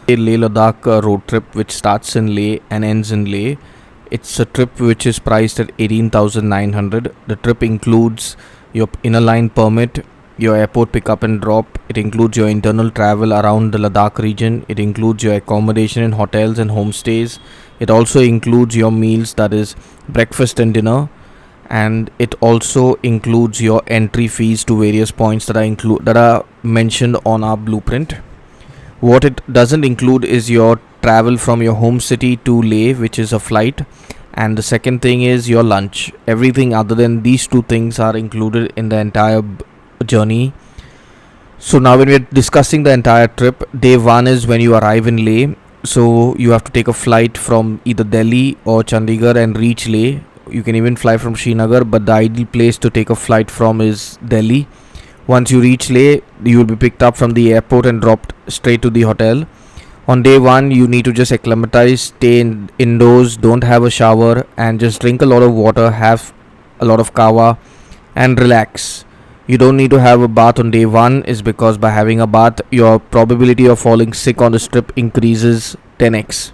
A Leh Ladakh road trip which starts in Leh and ends in Leh. It's a trip which is priced at 18,900. The trip includes your inner line permit, your airport pickup and drop. It includes your internal travel around the Ladakh region. It includes your accommodation in hotels and homestays. It also includes your meals, that is breakfast and dinner, and it also includes your entry fees to various points that are mentioned on our blueprint. What it doesn't include is your travel from your home city to Leh, which is a flight, and the second thing is your lunch. Everything other than these two things are included in the entire journey. So now when we're discussing the entire trip, day one is when you arrive in Leh. So you have to take a flight from either Delhi or Chandigarh and reach Leh. You can even fly from Srinagar, but the ideal place to take a flight from is Delhi. Once you reach Leh, you will be picked up from the airport and dropped straight to the hotel. On day one, you need to just acclimatize, stay indoors, don't have a shower, and just drink a lot of water, have a lot of kawa, and relax. You don't need to have a bath on day one, is because by having a bath, your probability of falling sick on this trip increases 10x.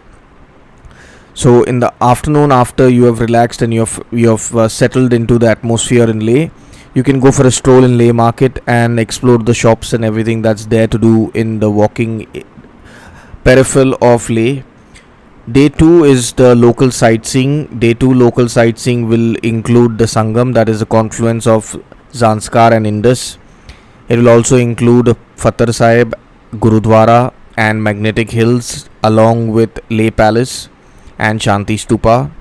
So in the afternoon, after you have relaxed and you have settled into the atmosphere in Leh, you can go for a stroll in Leh market and explore the shops and everything that's there to do in the walking peripheral of Leh. Day 2 is the local sightseeing. Day 2 local sightseeing will include the Sangam, that is the confluence of Zanskar and Indus. It will also include Fattar Sahib, Gurudwara and Magnetic Hills, along with Leh Palace and Shanti Stupa.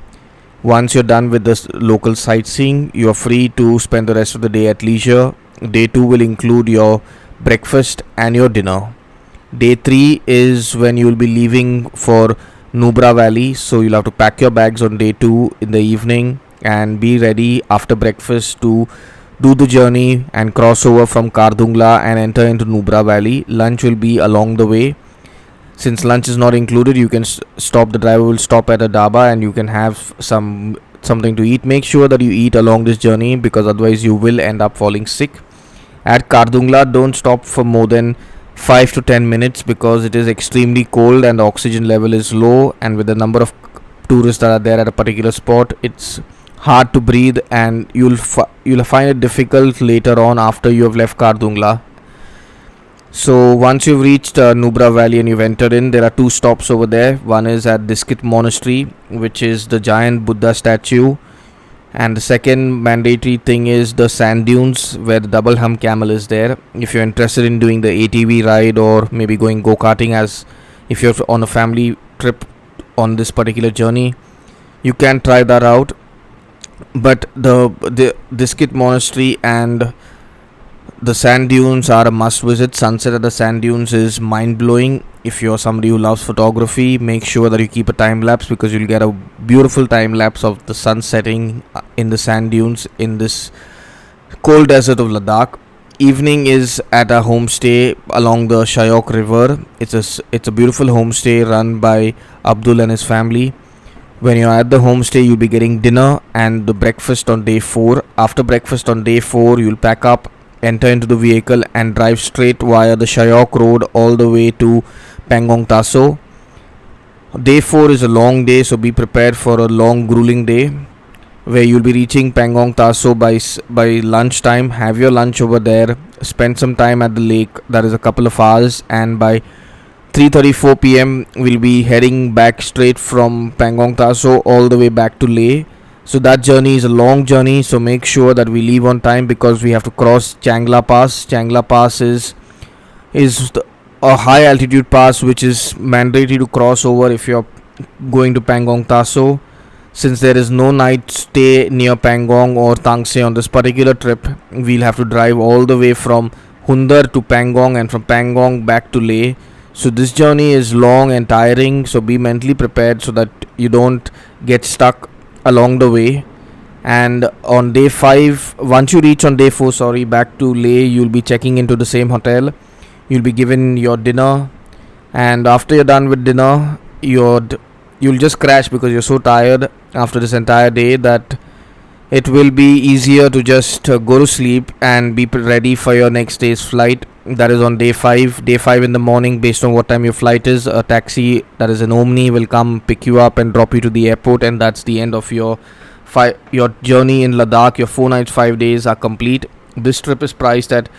Once you're done with this local sightseeing, you're free to spend the rest of the day at leisure. Day 2 will include your breakfast and your dinner. Day 3 is when you'll be leaving for Nubra Valley, so you'll have to pack your bags on day 2 in the evening and be ready after breakfast to do the journey and cross over from Kardungla and enter into Nubra Valley. Lunch will be along the way. Since lunch is not included, you can stop. The driver will stop at a dhaba and you can have something to eat. Make sure that you eat along this journey, because otherwise you will end up falling sick. At Kardungla, don't stop for more than 5 to 10 minutes because it is extremely cold and the oxygen level is low, and with the number of tourists that are there at a particular spot, it's hard to breathe, and you'll find it difficult later on after you have left Kardungla. So once you've reached Nubra Valley and you've entered in, there are two stops over there. One is at Diskit Monastery, which is the giant Buddha statue, and the second mandatory thing is the sand dunes where the double hump camel is there. If you're interested in doing the ATV ride or maybe going go-karting, as if you're on a family trip on this particular journey, you can try that out. But the Diskit Monastery and the sand dunes are a must visit. Sunset at the sand dunes is mind blowing. If you're somebody who loves photography, make sure that you keep a time lapse, because you'll get a beautiful time lapse of the sun setting in the sand dunes in this cold desert of Ladakh. Evening is at a homestay along the Shayok River. It's a beautiful homestay run by Abdul and his family. When you're at the homestay, you'll be getting dinner and the breakfast on day 4. After breakfast on day 4, you'll pack up, enter into the vehicle and drive straight via the Shayok road all the way to Pangong Tso. Day 4 is a long day, so be prepared for a long grueling day, where you'll be reaching Pangong Tso by lunchtime. Have your lunch over there, spend some time at the lake, that is a couple of hours, and by 3:34 p.m. we'll be heading back straight from Pangong Tso all the way back to Leh. So that journey is a long journey, so make sure that we leave on time, because we have to cross Changla Pass. Changla Pass is a high altitude pass which is mandatory to cross over if you're going to Pangong Tso. Since there is no night stay near Pangong or Tangse on this particular trip, we'll have to drive all the way from Hunder to Pangong and from Pangong back to Leh. So this journey is long and tiring, so be mentally prepared so that you don't get stuck along the way. And on day 5, once you reach on day 4 back to Leh, you'll be checking into the same hotel. You'll be given your dinner, and after you're done with dinner, you'll just crash because you're so tired after this entire day that It will be easier to just go to sleep and be ready for your next day's flight. That is on day 5. Day 5 in the morning, based on what time your flight is, a taxi that is an Omni will come pick you up and drop you to the airport, and that's the end of your journey in Ladakh. Your 4 nights 5 days are complete. This trip is priced at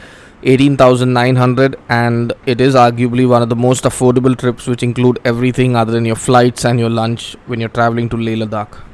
18,900, and it is arguably one of the most affordable trips, which include everything other than your flights and your lunch when you're traveling to Leh Ladakh.